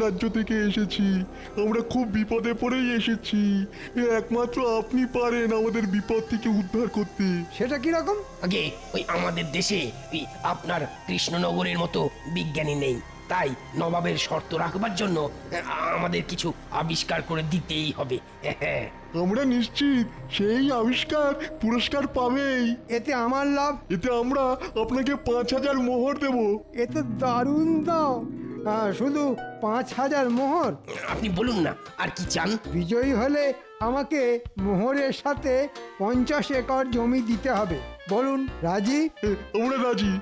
রাজ্য থেকে এসেছি। আমরা খুব বিপদে পড়েই এসেছি। একমাত্র আপনি পারেন আমাদের বিপদ থেকে উদ্ধার করতে। সেটা কি রকম? আগে ওই আমাদের দেশে ওই আপনার কৃষ্ণনগরের মতো বিজ্ঞানী নেই, তাই নবাবের শর্ত রাখবার জন্য আমাদের কিছু আবিষ্কার করে দিতেই হবে। হ্যাঁ, আমরা নিশ্চিত সেই আবিষ্কার পুরস্কার পাবেই। এতে আমার লাভ। এতে আমরা আপনাকে 5,000 মোহর দেব। এ তো দারুণ দাম। শুধু 5,000 মোহর? আপনি বলুন না আর কি চান। বিজয়ী হলে আমাকে মোহরের সাথে 50 একর জমি দিতে হবে। বলুন, রাজি? আমরা রাজি।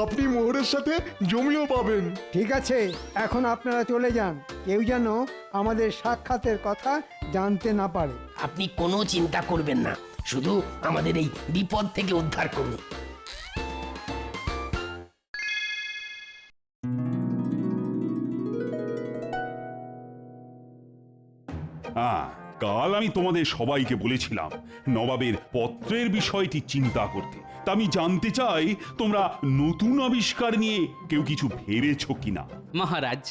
আপনি মোহরের সাথে জমিও পাবেন। ঠিক আছে, এখন আপনারা চলে যান। কেউ যেন আমাদের সাক্ষাতের কথা জানতে না পারে। আপনি কোনো চিন্তা করবেন না, শুধু আমাদের এই বিপদ থেকে উদ্ধার করুন। কাল আমি তোমাদের সবাইকে বলেছিলাম নবাবের পত্রের বিষয়টি চিন্তা করতে। তা আমি জানতে চাই তোমরা নতুন আবিষ্কার নিয়ে কেউ কিছু ভেবেছো কিনা। মহারাজ,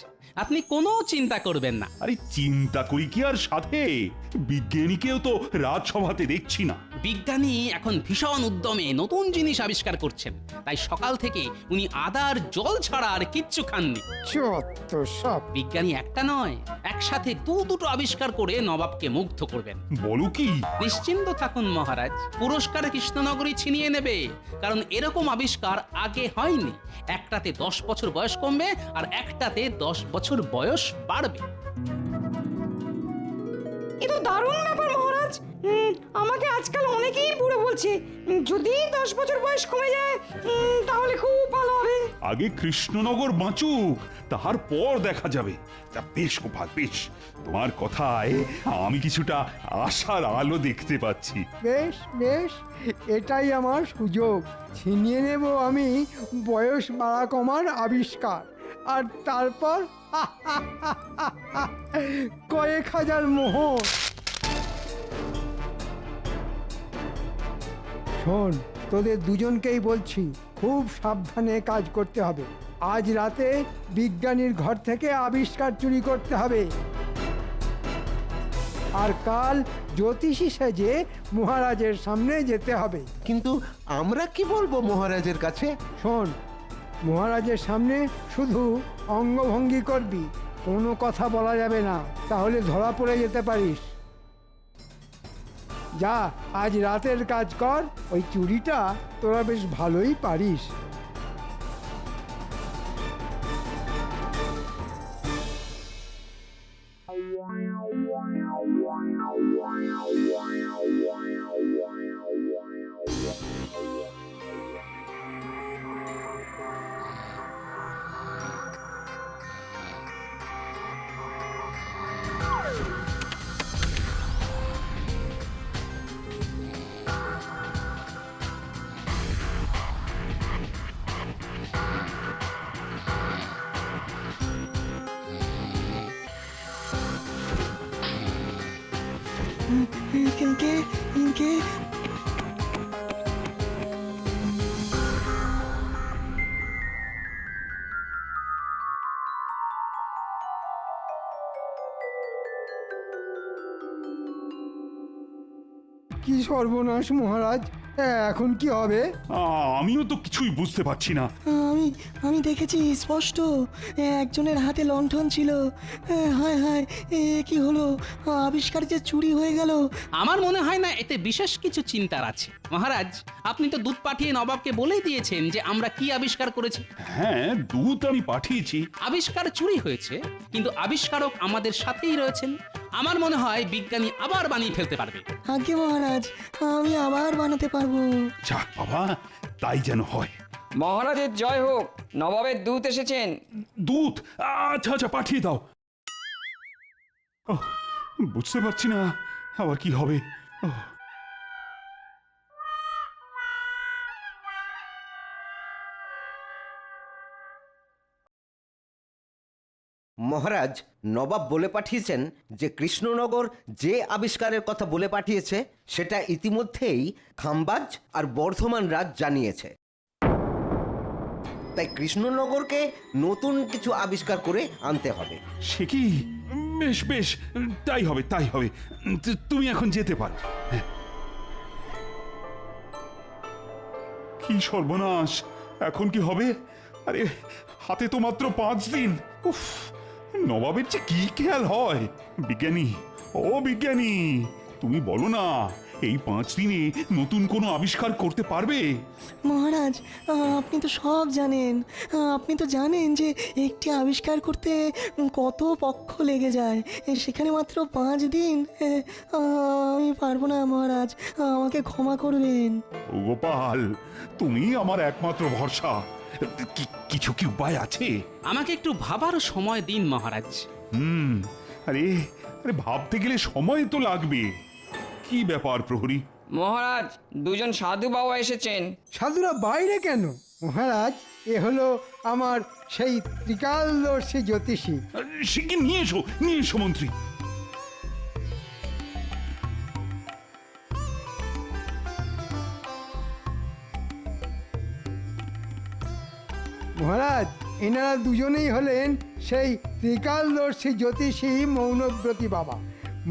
আপনি কোনো চিন্তা করবেন না। আরে চিন্তা করি কি আর সাথে, বিজ্ঞানীকেও তো রাজসভাতে দেখছি না। বিজ্ঞানী এখন ভীষণ উদ্যমে নতুন জিনিস আবিষ্কার করছেন, তাই সকাল থেকে উনি আদার জল ছাড়া আর কিচ্ছু খাননি। চত্ব সব। বিজ্ঞানী একটা নয়, একসাথে দুটো আবিষ্কার করে নবাবকে মুগ্ধ করবেন। বলো কি? নিশ্চিন্ত থাকুন মহারাজ, পুরস্কার কৃষ্ণনগরী ছিনিয়ে নেবে, কারণ এরকম আবিষ্কার আগে হয়নি। একটাতে 10 বছর বয়স কমবে আর একটাতে 10 বছর বয়স বাড়বে। এ তো দারুণ ব্যাপার মহারাজ। আমাকে আজকাল অনেকেই বুড়ো বলছে। যদি 10 বছর বয়স কমে যায় তাহলে খুব ভালো হবে। আগে কৃষ্ণনগর বাঁচুক, তারপর দেখা যাবে। তা বেশ গোপাল, বেশ। তোমার কথায় আমি কিছুটা আশার আলো দেখতে পাচ্ছি। বেশ বেশ, এটাই আমার সুযোগ। ছিনিয়ে নেব আমি বয়স বাড়া কমার আবিষ্কার, আর তারপর কয়েক হাজার মোহর। শোন, তোদের দুজনকেই বলছি, খুব সাবধানে কাজ করতে হবে। আজ রাতে বিজ্ঞানীর ঘর থেকে আবিষ্কার চুরি করতে হবে, আর কাল জ্যোতিষী সেজে মহারাজের সামনে যেতে হবে। কিন্তু আমরা কি বলবো মহারাজের কাছে? শোন, মহারাজের সামনে শুধু অঙ্গভঙ্গি করবি, কোনো কথা বলা যাবে না, তাহলে ধরা পড়ে যেতে পারিস। যা, আজ রাতের কাজ কর। ওই চুরিটা তোরা বেশ ভালোই পারিস। কে কে কি সর্বনাশ মহারাজ, এখন কি হবে? আমিও তো কিছুই বুঝতে পারছি না। আমি আমি দেখেছি স্পষ্ট, একজনের হাতে লণ্ঠন ছিল। হায় হায়, কি হলো? আবিষ্কার যে চুরি হয়ে গেল। আমার মনে হয় না এতে বিশেষ কিছু চিন্তার আছে। মহারাজ, আপনি তো দূত পাঠিয়ে নবাবকে বলেই দিয়েছেন যে আমরা কি আবিষ্কার করেছি। হ্যাঁ, দূত আমি পাঠিয়েছি। আবিষ্কার চুরি হয়েছে, কিন্তু আবিষ্কারক আমাদের সাথেই রয়েছেন। আমার মনে হয় বিজ্ঞানী আবার বানিয়ে ফেলতে পারবে। আজ্ঞে মহারাজ, আমি আবার বানাতে পারবো। যাক বাবা, তাই যেন হয়। মহারাজের জয় হোক, নবাবের দূত এসেছেন। দূত? আচ্ছা আচ্ছা, পাঠিয়ে দাও। বুঝতে পারছি না আবার কি হবে। মহারাজ, নবাব বলে পাঠিয়েছেন যে কৃষ্ণনগর যে আবিষ্কারের কথা বলে পাঠিয়েছে সেটা ইতিমধ্যেই খাম্বাজ আর বর্ধমান রাজ জানিয়েছে। তাই কৃষ্ণনগরকে নতুন কিছু আবিষ্কার করে আনতে হবে। সে কি? বেশ বেশ, তাই হবে তাই হবে। তুমি এখন যেতে পারো। হ্যাঁ। কি সর্বনাশ, এখন কি হবে? আরে হাতে তো মাত্র 5 দিন। উফ, নবাবের যে কি খেয়াল হয়। বিজ্ঞানী, ও বিজ্ঞানী, তুমি বলো না, এই 5 দিনে নতুন কোনো আবিষ্কার করতে পারবে? মহারাজ, আপনি তো সব জানেন। আপনি তো জানেন যে একটি আবিষ্কার করতে কত পক্ষ লেগে যায়, সেখানে মাত্র 5 দিন। আমি পারবো না মহারাজ, আমাকে ক্ষমা করবেন। ও গোপাল, তুমি আমার একমাত্র ভরসা। কিছু কি উপায় আছে? আমাকে একটু ভাবার সময় দিন মহারাজ। আরে আরে ভাবতে গেলে সময় তো লাগবে। কি ব্যাপার প্রহরী? মহারাজ, দুজন সাধু বাবা এসেছেন। সাধুরা বাইরে কেন মহারাজ? এ হলো আমার সেই ত্রিকালদর্শী জ্যোতিষী। সে কি, নিয়ে এসো মন্ত্রী। মহারাজ, এনারা দুজনেই হলেন সেই ত্রিকালদর্শী জ্যোতিষী মৌনব্রতী বাবা।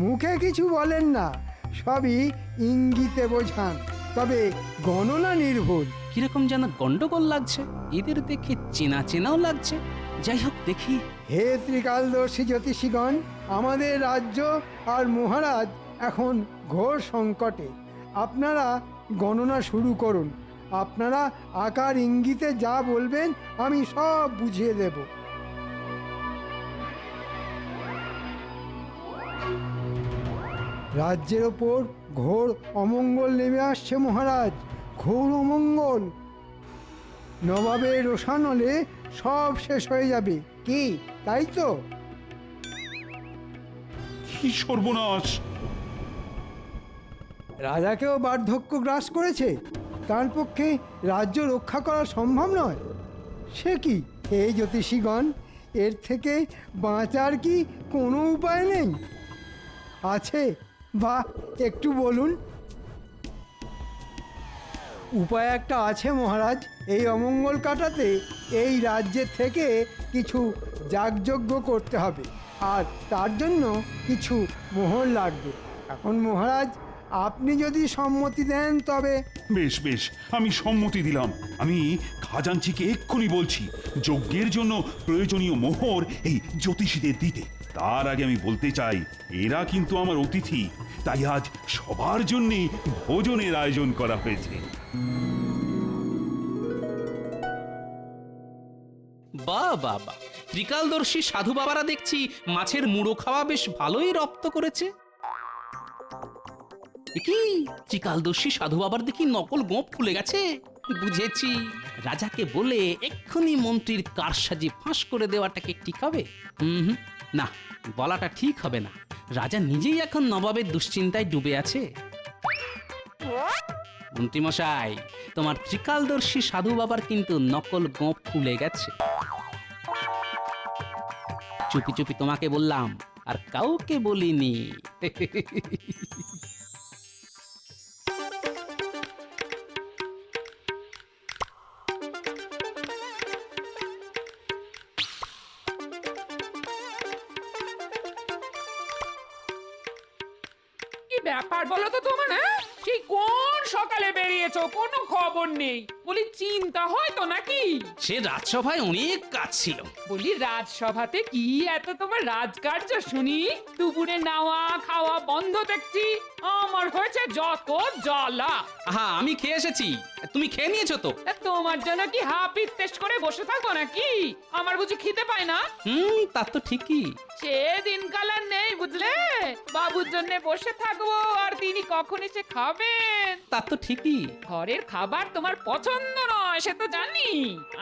মুখে কিছু বলেন না, সবই ইঙ্গিতে বোঝান, তবে গণনা নির্ভুল। কিরকম যেন গন্ডগোল লাগছে, এদের দেখে চেনা চেনাও লাগছে। যাই হোক, দেখি। হে ত্রিকালদর্শী জ্যোতিষীগণ, আমাদের রাজ্য আর মহারাজ এখন ঘোর সংকটে। আপনারা গণনা শুরু করুন। আপনারা আকার ইঙ্গিতে যা বলবেন আমি সব বুঝিয়ে দেব। রাজ্যের ওপর ঘোর অমঙ্গল নেমে আসছে মহারাজ, ঘোর অমঙ্গল। নবাবের রোষানলে সব শেষ হয়ে যাবে। কি তাই তো? কি সর্বনাশ! রাজাকেও বার্ধক্য গ্রাস করেছে, তার পক্ষে রাজ্য রক্ষা করা সম্ভব নয়। সে কি হে জ্যোতিষীগণ, এর থেকে বাঁচার কি কোনো উপায় নেই? আছে বা একটু বলুন। উপায় একটা আছে মহারাজ। এই অমঙ্গল কাটাতে এই রাজ্যের থেকে কিছু যাগযজ্ঞ করতে হবে, আর তার জন্য কিছু মোহর লাগবে। এখন মহারাজ, আপনি যদি সম্মতি দেন তবে। বেশ বেশ, আমি সম্মতি দিলাম। আমি খাজাঞ্চিকে এক্ষুনি বলছি যজ্ঞের জন্য প্রয়োজনীয় মোহর এই জ্যোতিষীদের দিতে। তার আগে আমি বলতে চাই, এরা কিন্তু আমার অতিথি, তাই আজ সবার জন্য ভোজনের আয়োজন করা হয়েছে। বাহ বাহ বাহ, ত্রিকালদর্শী সাধু বাবারা দেখছি মাছের মুড়ো খাওয়া বেশ ভালোই রপ্ত করেছে। কি ত্রিকালদর্শী সাধু বাবার দেখি নকল গোঁপ খুলে গেছে। বুঝেছি, রাজাকে বলে এক্ষুনি মন্ত্রীর কারসাজি ফাঁস করে দেওয়াটাকে ঠিক হবে? না, বলাটা ঠিক হবে না। রাজা নিজেই এখন নবাবের দুশ্চিন্তায় ডুবে আছে। মন্ত্রীমশাই, তোমার ত্রিকালদর্শী সাধু বাবার কিন্তু নকল গোঁপ খুলে গেছে। চুপি চুপি তোমাকে বললাম, আর কাউকে বলিনি। ব্যাপার বলো তো তোমার? সেই কোন সকালে বেরিয়েছো, কোনো খবর নেই। বলি চিন্তা হয় তো নাকি? সে রাজসভায় অনেক কাজ ছিল। বলি রাজসভাতে কি এত তোমার রাজকার্য শুনি? দুপুরে নাওয়া খাওয়া বন্ধ দেখছি। আমার হয়েছে যত জ্বালা। হ্যাঁ, আমি খেয়ে এসেছি, তুমি খেয়ে নিয়েছো তো? তোমার জন্য কি হাপিস টেস্ট করে বসে থাকবো নাকি? আমার বুঝি খিদে পায় না? তা তো ঠিকই। সে দিনকাল আর নেই, বুঝলে? বাবুর জন্য বসে থাকবো আর তিনি কখন এসে খাবেন। তা তো ঠিকই। ঘরের খাবার তোমার পছন্দ নয়, সে তো জানি।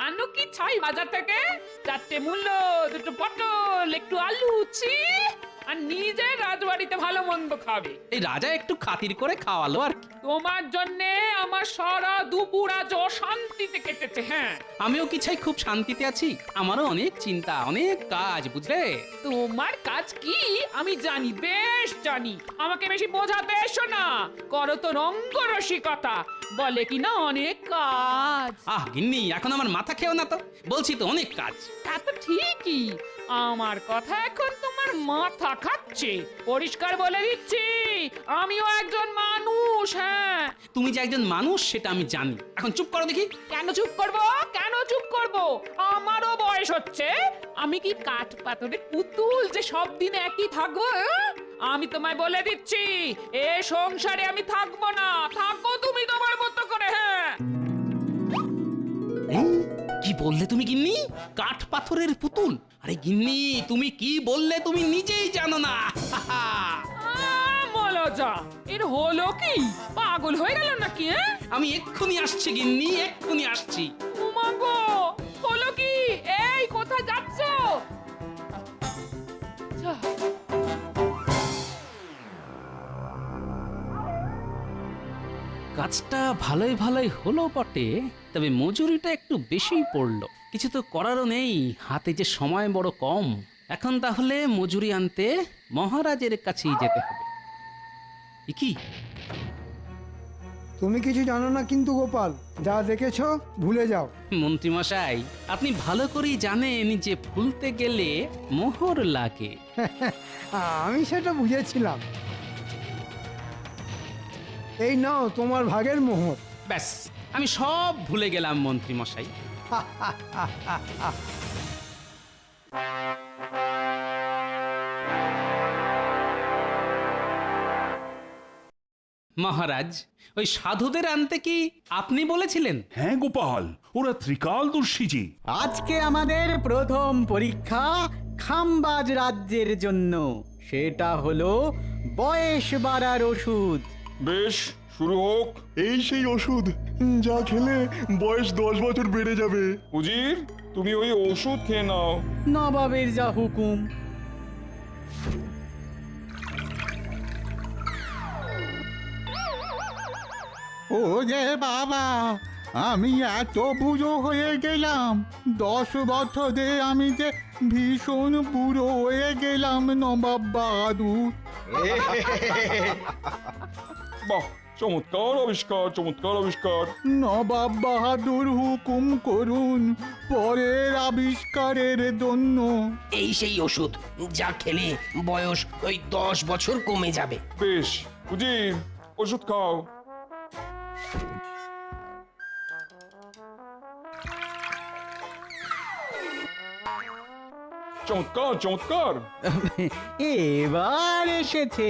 আনো কি ছাই বাজার থেকে? 4টে মূল্য, 2টো পটল, একটু আলু, ছি আর নিজে রাজবাড়িতে ভালো মন্দ খাবে। এই রাজা একটু খাতির করে খাওয়ালো আর কি। তোমার জন্যে আমার সারা দুপুর আজ অশান্তিতে কেটেছে। হ্যাঁ, আমিও কি চাই খুব শান্তিতে আছি? আমারও অনেক চিন্তা, অনেক কাজ, বুঝলে? তোমার কাজ কি আমি জানি, বেশ জানি। আমাকে বেশি বোঝাতে এসো না, করো তো রঙ্গরসিকতা, বলে কি না অনেক কাজ। আহ গিন্নি, এখন আমার মাথা খেও না তো, বলছি তো অনেক কাজ। তা তো ঠিকই, আমার কথা এখন তোমার মাথা খাচ্ছে। পরিষ্কার বলে দিচ্ছি, আমিও একজন মানুষ। হ্যাঁ, তুমি যে একজন মানুষ সেটা আমি জানি, এখন চুপ করো দেখি। কেন চুপ করব? কেন চুপ করব? আমারও বয়স হচ্ছে। আমি কি কাঠ পাথরের পুতুল যে সব দিন একই থাকবো? আমি তোমায় বলে দিচ্ছি, এ সংসারে আমি থাকবো না। থাকো তুমি তোমার মতো করে। হ্যাঁ, কি বললে তুমি গিন্নি? কাঠ পাথরের পুতুল? আরে গিন্নি, তুমি কি বললে তুমি নিজেই জানো না। মলজা, এর হলো কি? পাগল হয়ে গেল নাকি? হ্যাঁ, আমি এক্ষুনি আসছি গিন্নি, এক্ষুনি আসছি। উমাগো, হলো কি? এই কোথায় যাচ্ছ? যা। কাজটা ভালোই ভালোই হলো বটে, তবে মজুরিটা একটু বেশিই পড়লো। কিছু তো করারও নেই, হাতে যে সময় বড় কম। এখন তাহলে মজুরি আনতে মহারাজের কাছেই যেতে হবে। এ কি? তুমি কিছু জানো না কিন্তু গোপাল, যা দেখেছো ভুলে যাও। মন্ত্রীমশাই, আপনি ভালো করেই জানেন যে ভুলতে গেলে মোহর লাগে। আমি সেটা বুঝেছিলাম। এই নাও তোমার ভাগের মোহর। ব্যাস, আমি সব ভুলে গেলাম মন্ত্রীমশাই। মহারাজ, ওই সাধুদের আনতে কি আপনি বলেছিলেন? হ্যাঁ গোপাল, ওরা ত্রিকালদর্শী যে। আজকে আমাদের প্রথম পরীক্ষা খামবাজ রাজ্যের জন্য, সেটা হলো বয়স বাড়ার ওষুধ। বেশ, শুরু হোক। এই সেই ওষুধ যা খেলে বয়স 10 বছর বেড়ে যাবে। উজির, তুমি ওই ওষুধ খেয়ে নাও। নবাবের যা হুকুম। ও যে বাবা, আমি এত বুড়ো হয়ে গেলাম। 10 বছরে আমি যে ভীষণ বুড়ো হয়ে গেলাম নবাব বাহাদুর। বাহ, চমৎকার আবিষ্কার, চমৎকার আবিষ্কার। নবাব বাহাদুর হুকুম করুন পরের আবিষ্কারের জন্য। এই সেই ওষুধ যা খেলে বয়স ওই 10 বছর কমে যাবে। বেশ, উজির, ওষুধ খাও। চমৎকার, চমৎকার। এবার এসেছে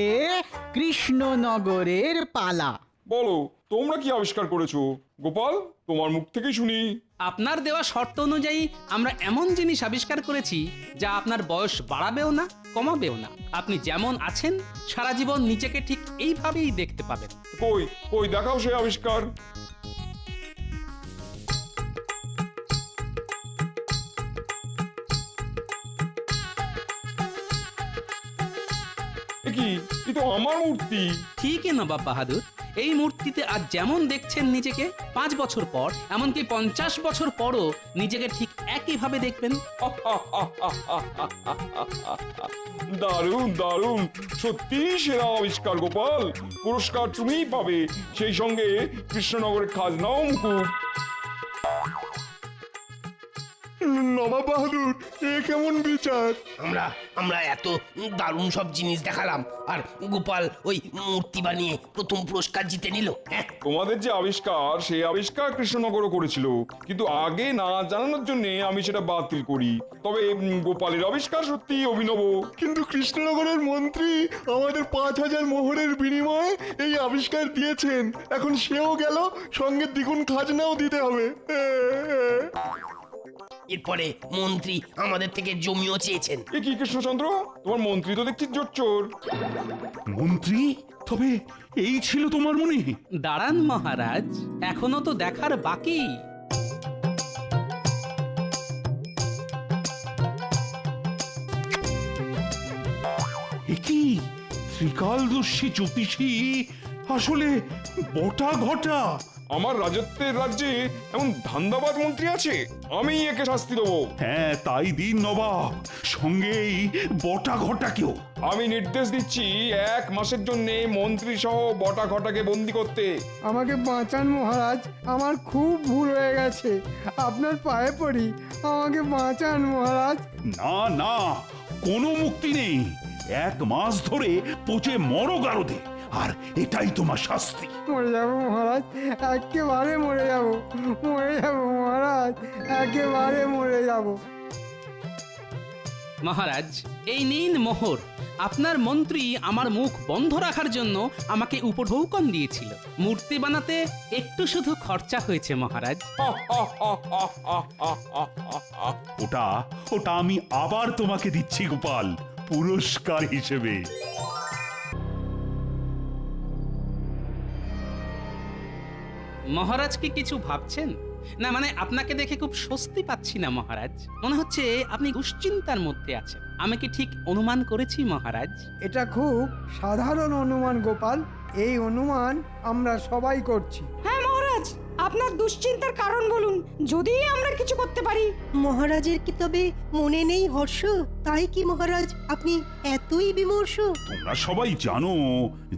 কৃষ্ণনগরের পালা। বলো, তোমরা কি আবিষ্কার করেছো? গোপাল, তোমার মুখ থেকে শুনি। আপনার দেওয়া শর্ত অনুযায়ী আমরা এমন জিনিস আবিষ্কার করেছি যা আপনার বয়স বাড়াবেও না, কমাবেও না। আপনি যেমন আছেন সারা জীবন নিজেকে ঠিক এইভাবেই দেখতে পাবেন। কই কই দেখাও সেই আবিষ্কার। কি, এ তো আমার মূর্তি। ঠিকই নবাব বাহাদুর, এই মূর্তিতে আজ যেমন দেখছেন নিজেকে, 5 বছর পর, এমনকি 50 বছর পরও নিজেকে ঠিক একইভাবে দেখবেন। দারুণ, দারুণ, সত্যি সেরা আবিষ্কার গোপাল। পুরস্কার তুমিই পাবে, সেই সঙ্গে কৃষ্ণনগরের খাজনাও মুকুব। নবাব বাহাদুর, এ কেমন বিচার? আমরা এত দারুণ সব জিনিস দেখালাম, আর গোপাল ওই মূর্তি বানিয়ে প্রথম পুরস্কার জিতে নিল। হ্যাঁ, তোমাদের যে আবিষ্কার, সেই আবিষ্কার কৃষ্ণনগরও করেছিল, কিন্তু আগে না জানানোর জন্য আমি সেটা বাতিল করি। তবে গোপালের আবিষ্কার সত্যি অভিনব। কিন্তু কৃষ্ণনগরের মন্ত্রী আমাদের 5000 মোহরের বিনিময়ে এই আবিষ্কার দিয়েছেন। এখন সেও গেল, সঙ্গে দ্বিগুণ খাজনাও দিতে হবে। এরপরে মন্ত্রী আমাদের থেকে জমিও চেয়েছেন। এ কি কৃষ্ণচন্দ্র, তোমার মন্ত্রী তো দেখছি জোচ্চোর। মন্ত্রী? তবে এই ছিল তোমার মনে? দাঁড়ান মহারাজ, এখনো তো দেখার বাকি। কি ত্রিকালদর্শী জ্যোতিষী আসলে বটা ঘটা? আমার রাজত্বের রাজ্যে এমন ধান্দাবাজ মন্ত্রী আছে, আমি একে শাস্তি দেবো। হ্যাঁ তাই দিন নবাব, সঙ্গেই বটা ঘটাকেও। আমি নির্দেশ দিচ্ছি 1 মাসের জন্য মন্ত্রী সহ বটা ঘটাকে বন্দি করতে। আমাকে বাঁচান মহারাজ, আমার খুব ভুল হয়ে গেছে, আপনার পায়ে পড়ি, আমাকে বাঁচান মহারাজ। না না, কোনো মুক্তি নেই। 1 মাস ধরে পচে মরো গারদে, আর এটাই তোমার শাস্তি। মরে যাব মহারাজ, একেবারে মরে যাব, মরে যাব মহারাজ, একেবারে মরে যাব। মহারাজ, এই নিন মোহর। আপনার মন্ত্রী আমার মুখ বন্ধ রাখার জন্য আমাকে উপঢৌকন দিয়েছিল। মূর্তি বানাতে একটু শুধু খরচা হয়েছে মহারাজ। ওটা ওটা আমি আবার তোমাকে দিচ্ছি গোপাল, পুরস্কার হিসেবে। মহারাজ কি কিছু ভাবছেন? না মানে আপনাকে দেখে খুব স্বস্তি পাচ্ছি না মহারাজ, মনে হচ্ছে আপনি দুশ্চিন্তার মধ্যে আছেন। আমি কি ঠিক অনুমান করেছি মহারাজ? এটা খুব সাধারণ অনুমান গোপাল, এই অনুমান আমরা সবাই করছি। হ্যাঁ মহারাজ, আপনার দুশ্চিন্তার কারণ বলুন, যদি আমরা কিছু করতে পারি। মহারাজের কি তবে মনে নেই হর্ষ? তাই কি মহারাজ আপনি এতই বিমর্ষ? তোমরা সবাই জানো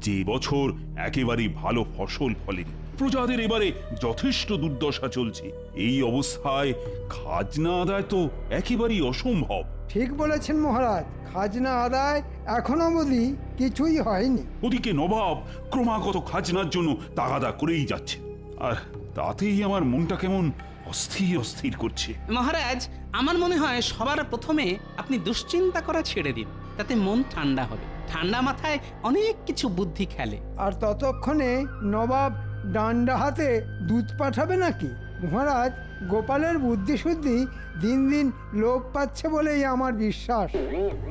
যে বছর একেবারেই ভালো ফসল ফলেনি, প্রজাদের এবারে যথেষ্ট দুর্দশা চলছে। এই অবস্থায় খাজনা আদায় তো একেবারেই অসম্ভব। ঠিক বলেছেন মহারাজ, খাজনা আদায় এখনো অবধি কিছুই হয়নি। ওদিকে নবাব ক্রমাগত খাজনার জন্য তাগাদা করেই যাচ্ছে, আর তাতেই আমার মনটা কেমন অস্থির অস্থির করছে। মহারাজ, আমার মনে হয় সবার প্রথমে আপনি দুশ্চিন্তা করা ছেড়ে দিন, তাতে মন ঠান্ডা হবে। ঠান্ডা মাথায় অনেক কিছু বুদ্ধি খেলে। আর ততক্ষণে নবাব ডান্ডা হাতে দুধ পাঠাবে নাকি? মহারাজ, গোপালের বুদ্ধিশুদ্ধি দিন দিন লোপ পাচ্ছে বলেই আমার বিশ্বাস।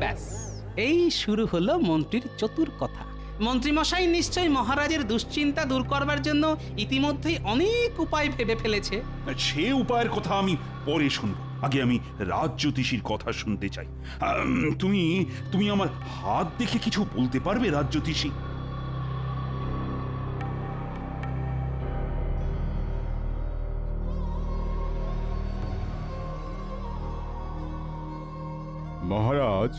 ব্যাস, এই শুরু হলো মন্ত্রীর চতুর কথা। মন্ত্রীমশাই নিশ্চয়ই মহারাজের দুশ্চিন্তা দূর করবার জন্য ইতিমধ্যেই অনেক উপায় ভেবে ফেলেছে। সে উপায়ের কথা আমি পরে শুনবো, আগে আমি রাজজ্যোতিষীর কথা শুনতে চাই। তুমি তুমি আমার হাত দেখে কিছু বলতে পারবে রাজজ্যোতিষী? মহারাজ,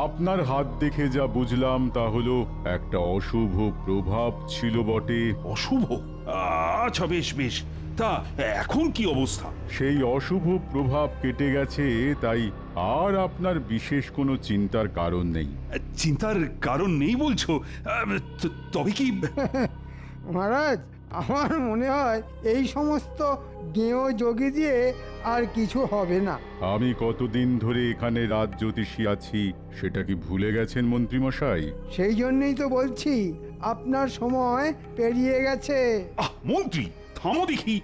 আপনার হাত দেখে যা বুঝলাম তা হলো একটা অশুভ প্রভাব ছিল বটে। অশুভ? আচ্ছা বেশ বেশ, তা এখন কি অবস্থা? সেই অশুভ প্রভাব কেটে গেছে, তাই আর আপনার বিশেষ কোনো চিন্তার কারণ নেই। চিন্তার কারণ নেই বলছো? তবে কি? মহারাজ, আমার মনে হয় এই সমস্ত গেঁয়ো যোগী দিয়ে আর কিছু হবে না। আমি কতদিন ধরে এখানে রাজজ্যোতিষী আছি সেটা কি ভুলে গেছেন মন্ত্রীমশাই? সেই জন্যই তো বলছি, আপনার সময় পেরিয়ে গেছে। মন্ত্রী থামো দেখি।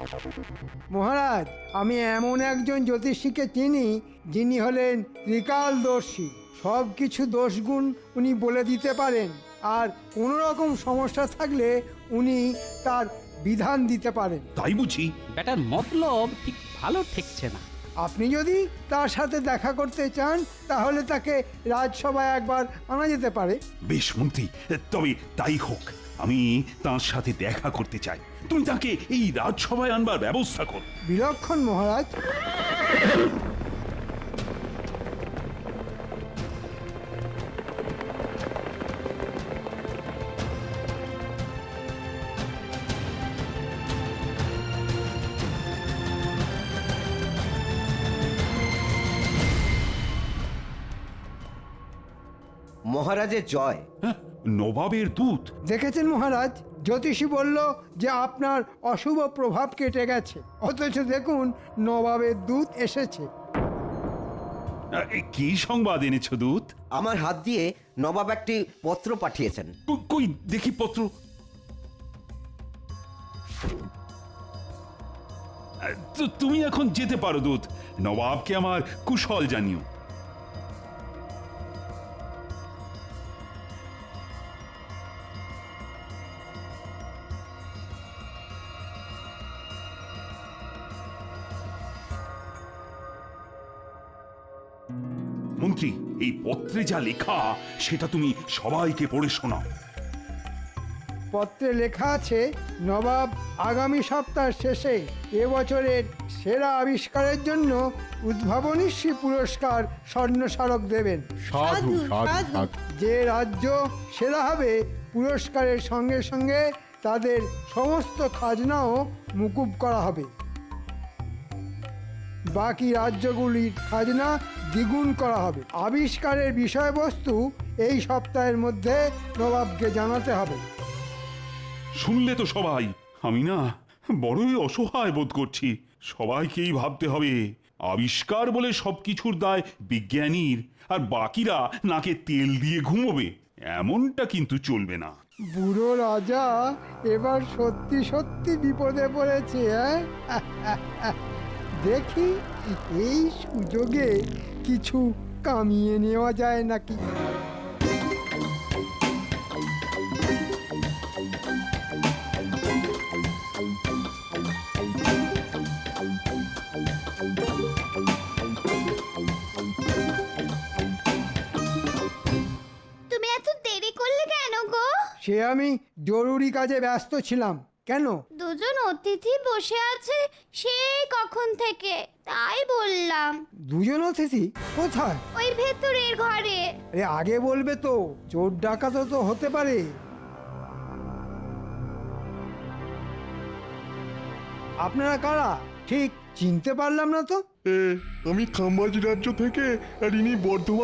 মহারাজ, আমি এমন একজন জ্যোতিষীকে চিনি যিনি হলেন ত্রিকালদর্শী। সব কিছু দোষগুণ উনি বলে দিতে পারেন, আর কোনো রকম সমস্যা থাকলে উনি তার বিধান দিতে পারেন। তাই বুঝি? ব্যাটার মতলব ঠিক ভালো ঠেকছে না। আপনি যদি তার সাথে দেখা করতে চান তাহলে তাকে রাজসভায় একবার আনা যেতে পারে। বেশ মন্ত্রী, তবে তাই হোক। আমি তার সাথে দেখা করতে চাই। তুমি তাকে এই রাজসভায় আনবার ব্যবস্থা কর। বিলক্ষণ মহারাজ। মহারাজের জয়। নবাবের দূত? দেখেছেন মহারাজ, জ্যোতিষী বলল যে আপনার অশুভ প্রভাব কেটে গেছে, অথচ দেখুন নবাবের দূত এসেছে। কি সংবাদ এনেছো দূত? আমার হাত দিয়ে নবাব একটি পত্র পাঠিয়েছেন। কই দেখি পত্র। তুমি এখন যেতে পারো দূত। নবাবকে আমার কুশল জানিও। মন্ত্রী, এই পত্রে যা লেখা সেটা তুমি সবাইকে পড়ে শোনাও। পত্রে লেখা আছে নবাব আগামী সপ্তাহের শেষে এবছরের সেরা আবিষ্কারের জন্য উদ্ভাবনীশ্রী পুরস্কার স্বর্ণস্মারক দেবেন। সাধু সাধু সাধু। যে রাজ্য সেরা হবে পুরস্কারের সঙ্গে সঙ্গে তাদের সমস্ত খাজনাও মুকুব করা হবে। বাকি রাজ্যগুলির খাজনা দ্বিগুণ করা হবে। আবিষ্কারের বিষয়বস্তু এই সপ্তাহের মধ্যে নবাবকে জানাতে হবে। শুনলে তো সবাই, আমি না বড়ই অসহায় বোধ করছি। সবাইকেই ভাবতে হবে আবিষ্কার বলে সবকিছুর দায় বিজ্ঞানীর, আর বাকিরা নাকে তেল দিয়ে ঘুমোবে, এমনটা কিন্তু চলবে না। বুড়ো রাজা এবার সত্যি সত্যি বিপদে পড়েছে। দেখি এই সুযোগে কিছু কামিয়ে নেওয়া যায় নাকি। তুমি এত দেরি করলে কেন গো? সে আমি জরুরি কাজে ব্যস্ত ছিলাম। কেন? দুজন অতিথি বসে আছে সেই কখন থেকে, তাই বললাম। দুজন অতিথি কোথায়? ওই ভেতরের ঘরে। আরে আগে বলবে তো, চোর ডাকাত তো হতে পারে। আপনারা কারা ঠিক চিনতে পারলাম না তো। আমি খাম্বাজ রাজ্য থেকে, আর ইনি বর্ধমান